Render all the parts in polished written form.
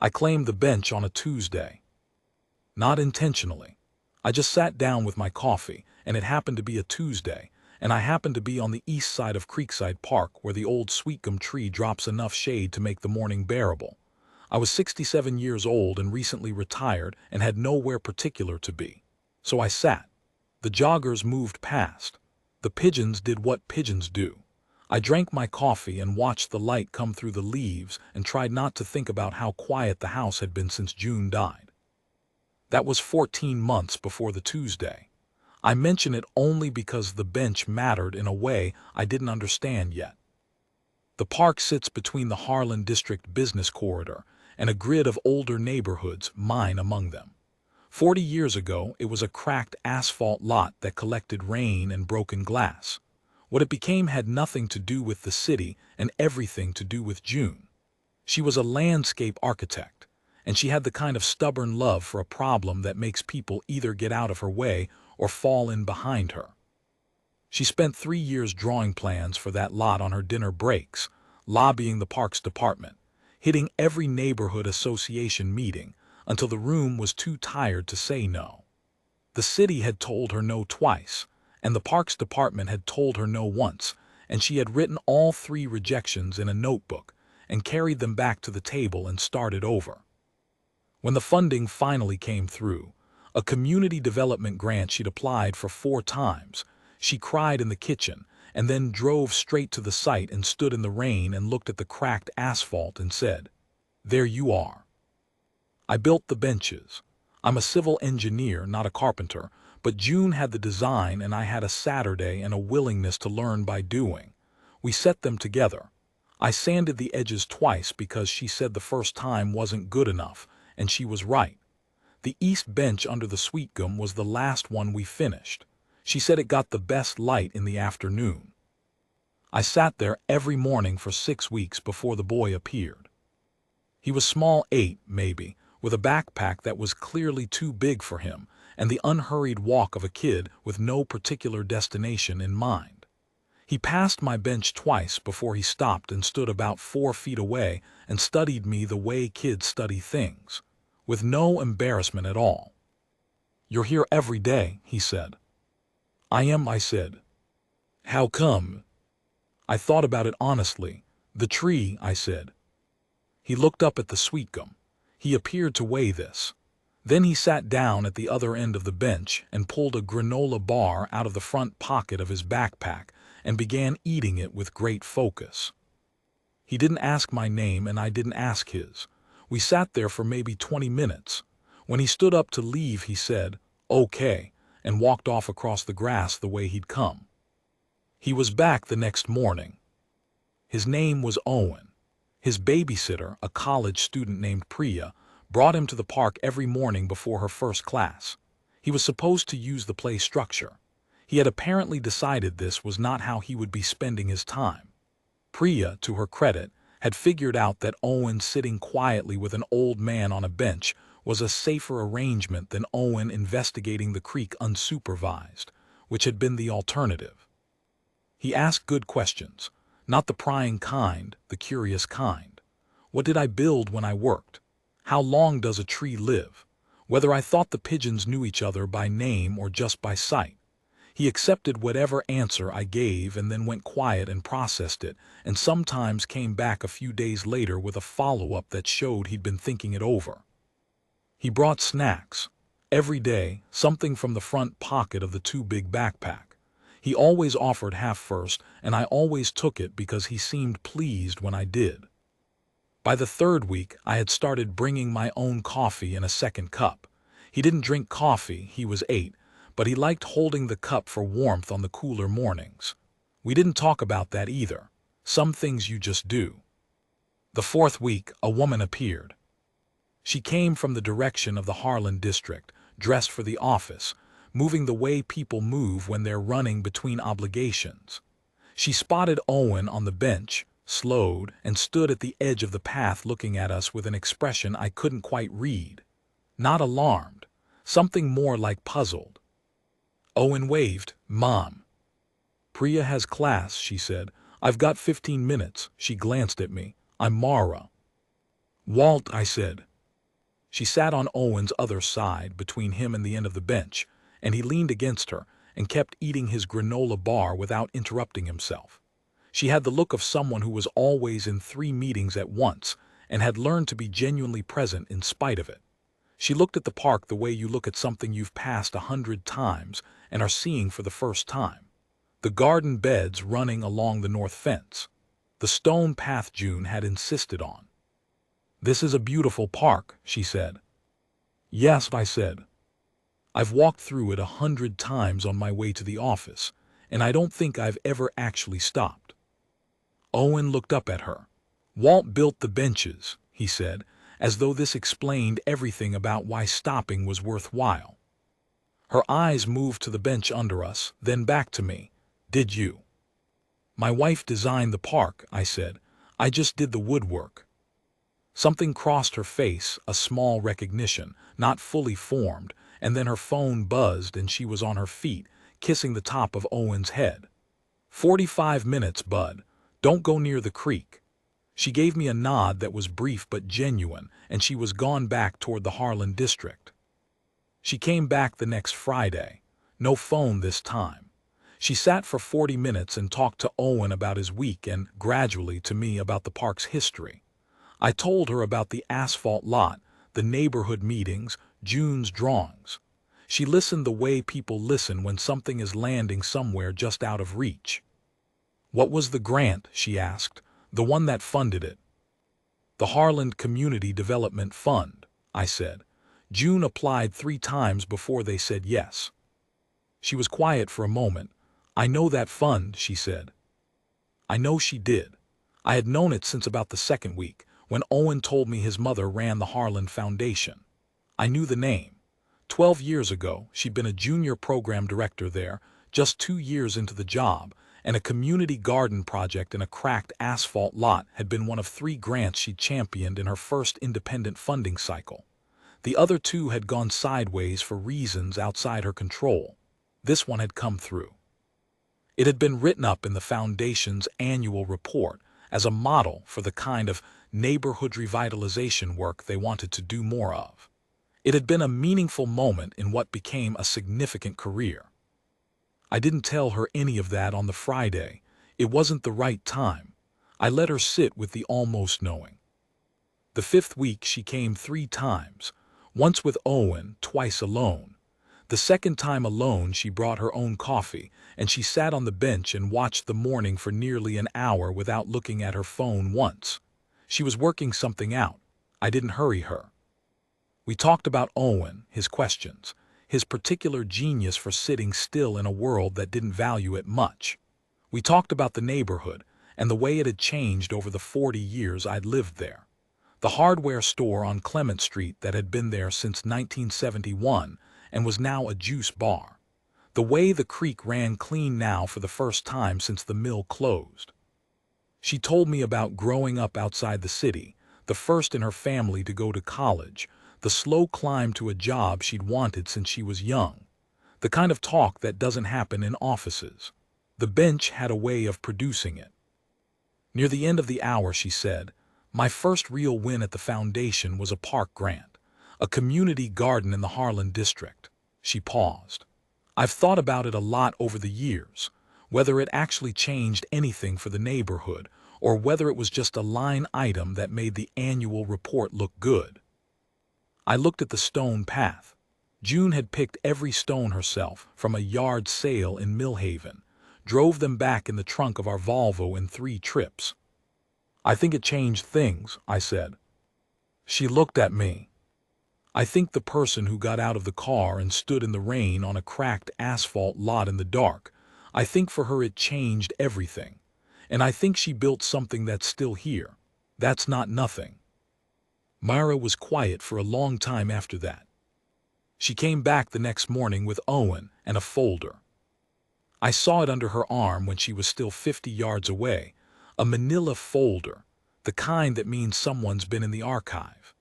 I claimed the bench on a Tuesday. Not intentionally. I just sat down with my coffee, and it happened to be a Tuesday, and I happened to be on the east side of Creekside Park where the old sweetgum tree drops enough shade to make the morning bearable. I was 67 years old and recently retired and had nowhere particular to be. So I sat. The joggers moved past. The pigeons did what pigeons do. I drank my coffee and watched the light come through the leaves and tried not to think about how quiet the house had been since June died. That was 14 months before the Tuesday. I mention it only because the bench mattered in a way I didn't understand yet. The park sits between the Harlan District business corridor and a grid of older neighborhoods, mine among them. 40 years ago, it was a cracked asphalt lot that collected rain and broken glass. What it became had nothing to do with the city and everything to do with June. She was a landscape architect, and she had the kind of stubborn love for a problem that makes people either get out of her way or fall in behind her. She spent 3 years drawing plans for that lot on her dinner breaks, lobbying the parks department, hitting every neighborhood association meeting until the room was too tired to say no. The city had told her no twice, and the parks department had told her no once, and she had written all 3 rejections in a notebook and carried them back to the table and started over. When the funding finally came through, a community development grant she'd applied for 4 times, she cried in the kitchen and then drove straight to the site and stood in the rain and looked at the cracked asphalt and said, "There you are." I built the benches. I'm a civil engineer, not a carpenter, but June had the design and I had a Saturday and a willingness to learn by doing. We set them together. I sanded the edges twice because she said the first time wasn't good enough, and she was right. The east bench under the sweetgum was the last one we finished. She said it got the best light in the afternoon. I sat there every morning for 6 weeks before the boy appeared. He was small 8, maybe, with a backpack that was clearly too big for him, and the unhurried walk of a kid with no particular destination in mind. He passed my bench twice before he stopped and stood about 4 feet away and studied me the way kids study things, with no embarrassment at all. "You're here every day," he said. "I am," I said. "How come?" I thought about it honestly. "The tree," I said. He looked up at the sweetgum. He appeared to weigh this. Then he sat down at the other end of the bench and pulled a granola bar out of the front pocket of his backpack and began eating it with great focus. He didn't ask my name and I didn't ask his. We sat there for maybe 20 minutes. When he stood up to leave, he said, "Okay," and walked off across the grass the way he'd come. He was back the next morning. His name was Owen. His babysitter, a college student named Priya, brought him to the park every morning before her first class. He was supposed to use the play structure. He had apparently decided this was not how he would be spending his time. Priya, to her credit, had figured out that Owen sitting quietly with an old man on a bench was a safer arrangement than Owen investigating the creek unsupervised, which had been the alternative. He asked good questions. Not the prying kind, the curious kind. What did I build when I worked? How long does a tree live? Whether I thought the pigeons knew each other by name or just by sight. He accepted whatever answer I gave and then went quiet and processed it, and sometimes came back a few days later with a follow-up that showed he'd been thinking it over. He brought snacks. Every day, something from the front pocket of the too big backpack. He always offered half first, and I always took it because he seemed pleased when I did. By the 3rd week, I had started bringing my own coffee in a second cup. He didn't drink coffee, he was 8, but he liked holding the cup for warmth on the cooler mornings. We didn't talk about that either. Some things you just do. The 4th week, a woman appeared. She came from the direction of the Harlan district, dressed for the office, moving the way people move when they're running between obligations. She spotted Owen on the bench, slowed, and stood at the edge of the path looking at us with an expression I couldn't quite read. Not alarmed, something more like puzzled. Owen waved, "Mom." "Priya has class," she said. "I've got 15 minutes." She glanced at me. "I'm Mara." "Walt," I said. She sat on Owen's other side, between him and the end of the bench, and he leaned against her and kept eating his granola bar without interrupting himself. She had the look of someone who was always in 3 meetings at once and had learned to be genuinely present in spite of it. She looked at the park the way you look at something you've passed 100 times and are seeing for the first time. The garden beds running along the north fence. The stone path June had insisted on. "This is a beautiful park," she said. "Yes," I said. "I've walked through it 100 times on my way to the office, and I don't think I've ever actually stopped." Owen looked up at her. "Walt built the benches," he said, as though this explained everything about why stopping was worthwhile. Her eyes moved to the bench under us, then back to me. "Did you?" "My wife designed the park," I said. "I just did the woodwork." Something crossed her face, a small recognition, not fully formed, and then her phone buzzed and she was on her feet, kissing the top of Owen's head. "45 minutes, bud. Don't go near the creek." She gave me a nod that was brief but genuine, and she was gone back toward the Harlan district. She came back the next Friday. No phone this time. She sat for 40 minutes and talked to Owen about his week and, gradually, to me about the park's history. I told her about the asphalt lot, the neighborhood meetings, June's drawings. She listened the way people listen when something is landing somewhere just out of reach. "What was the grant?" she asked. "The one that funded it." "The Harlan Community Development Fund," I said. "June applied 3 times before they said yes." She was quiet for a moment. "I know that fund," she said. I know she did. I had known it since about the second week, when Owen told me his mother ran the Harlan Foundation. I knew the name. 12 years ago, she'd been a junior program director there, just 2 years into the job, and a community garden project in a cracked asphalt lot had been one of 3 grants she championed in her first independent funding cycle. The other 2 had gone sideways for reasons outside her control. This one had come through. It had been written up in the Foundation's annual report as a model for the kind of neighborhood revitalization work they wanted to do more of. It had been a meaningful moment in what became a significant career. I didn't tell her any of that on the Friday. It wasn't the right time. I let her sit with the almost knowing. The 5th week she came 3 times, once with Owen, twice alone. The second time alone she brought her own coffee, and she sat on the bench and watched the morning for nearly an hour without looking at her phone once. She was working something out. I didn't hurry her. We talked about Owen, his questions, his particular genius for sitting still in a world that didn't value it much. We talked about the neighborhood and the way it had changed over the 40 years I'd lived there. The hardware store on Clement Street that had been there since 1971 and was now a juice bar. The way the creek ran clean now for the first time since the mill closed. She told me about growing up outside the city, the first in her family to go to college, the slow climb to a job she'd wanted since she was young. The kind of talk that doesn't happen in offices. The bench had a way of producing it. Near the end of the hour she said, "My first real win at the foundation was a park grant, a community garden in the Harlan district." She paused. "I've thought about it a lot over the years, whether it actually changed anything for the neighborhood or whether it was just a line item that made the annual report look good." I looked at the stone path. June had picked every stone herself from a yard sale in Millhaven, drove them back in the trunk of our Volvo in 3 trips. "I think it changed things," I said. She looked at me. "I think the person who got out of the car and stood in the rain on a cracked asphalt lot in the dark, I think for her it changed everything. And I think she built something that's still here. That's not nothing." Myra was quiet for a long time after that. She came back the next morning with Owen and a folder. I saw it under her arm when she was still 50 yards away, a manila folder, the kind that means someone's been in the archive.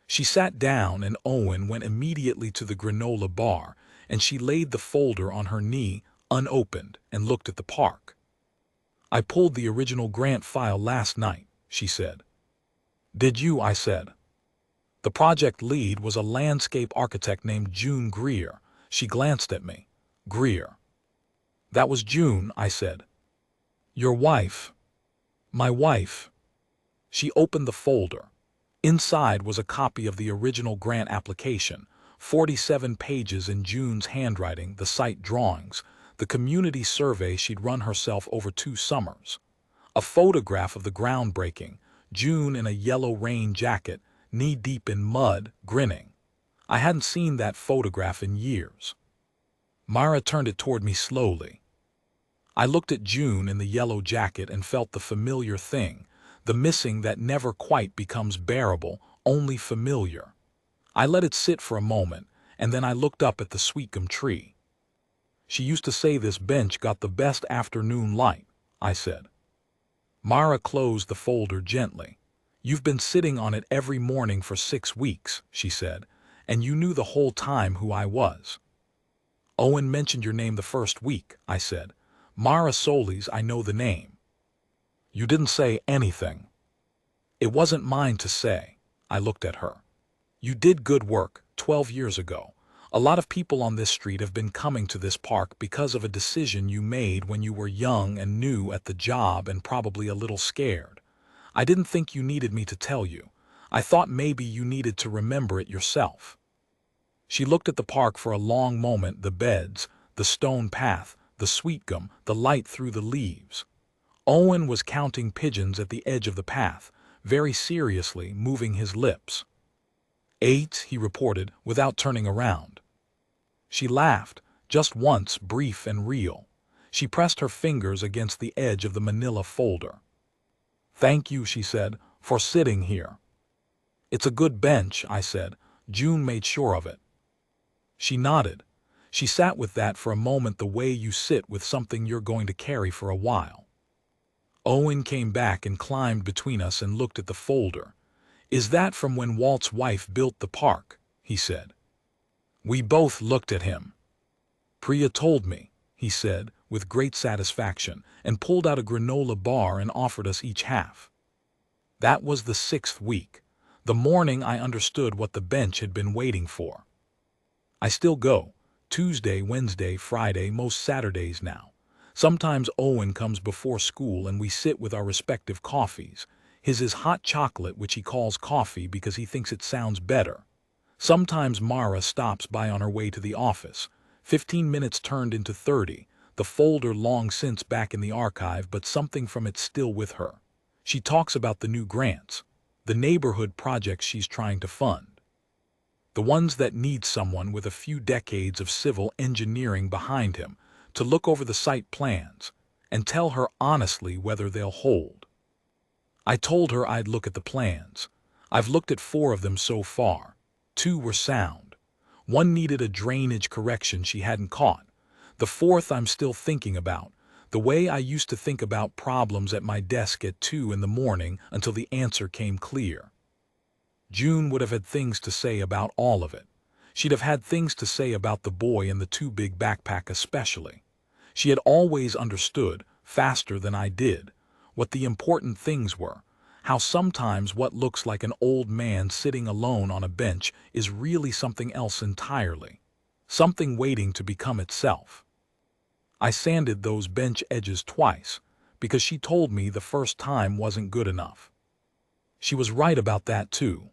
She sat down and Owen went immediately to the granola bar, and she laid the folder on her knee, unopened, and looked at the park. "I pulled the original grant file last night," she said. "Did you?" I said. The project lead was a landscape architect named June Greer. She glanced at me. Greer. That was June, I said. Your wife. My wife. She opened the folder. Inside was a copy of the original grant application, 47 pages in June's handwriting, the site drawings, the community survey she'd run herself over 2 summers. A photograph of the groundbreaking, June in a yellow rain jacket, knee-deep in mud, grinning. I hadn't seen that photograph in years. Mara turned it toward me slowly. I looked at June in the yellow jacket and felt the familiar thing, the missing that never quite becomes bearable, only familiar. I let it sit for a moment, and then I looked up at the sweetgum tree. She used to say this bench got the best afternoon light, I said. Mara closed the folder gently. You've been sitting on it every morning for 6 weeks, she said, and you knew the whole time who I was. Owen mentioned your name the first week, I said. Mara Solis, I know the name. You didn't say anything. It wasn't mine to say. I looked at her. You did good work 12 years ago. A lot of people on this street have been coming to this park because of a decision you made when you were young and new at the job and probably a little scared. I didn't think you needed me to tell you. I thought maybe you needed to remember it yourself. She looked at the park for a long moment, the beds, the stone path, the sweetgum, the light through the leaves. Owen was counting pigeons at the edge of the path, very seriously, moving his lips. 8, he reported, without turning around. She laughed, just once, brief and real. She pressed her fingers against the edge of the manila folder. Thank you, she said, for sitting here. It's a good bench, I said. June made sure of it. She nodded. She sat with that for a moment, the way you sit with something you're going to carry for a while. Owen came back and climbed between us and looked at the folder. Is that from when Walt's wife built the park? He said. We both looked at him. Priya told me, he said, with great satisfaction, and pulled out a granola bar and offered us each half. That was the 6th week, the morning I understood what the bench had been waiting for. I still go, Tuesday, Wednesday, Friday, most Saturdays now. Sometimes Owen comes before school and we sit with our respective coffees. His is hot chocolate, which he calls coffee because he thinks it sounds better. Sometimes Mara stops by on her way to the office. 15 minutes turned into 30, the folder long since back in the archive, but something from it still with her. She talks about the new grants, the neighborhood projects she's trying to fund. The ones that need someone with a few decades of civil engineering behind him to look over the site plans and tell her honestly whether they'll hold. I told her I'd look at the plans. I've looked at 4 of them so far. 2 were sound. 1 needed a drainage correction she hadn't caught. The 4th I'm still thinking about, the way I used to think about problems at my desk at 2 in the morning until the answer came clear. June would have had things to say about all of it. She'd have had things to say about the boy in the too big backpack especially. She had always understood, faster than I did, what the important things were, how sometimes what looks like an old man sitting alone on a bench is really something else entirely, something waiting to become itself. I sanded those bench edges twice, because she told me the first time wasn't good enough. She was right about that too.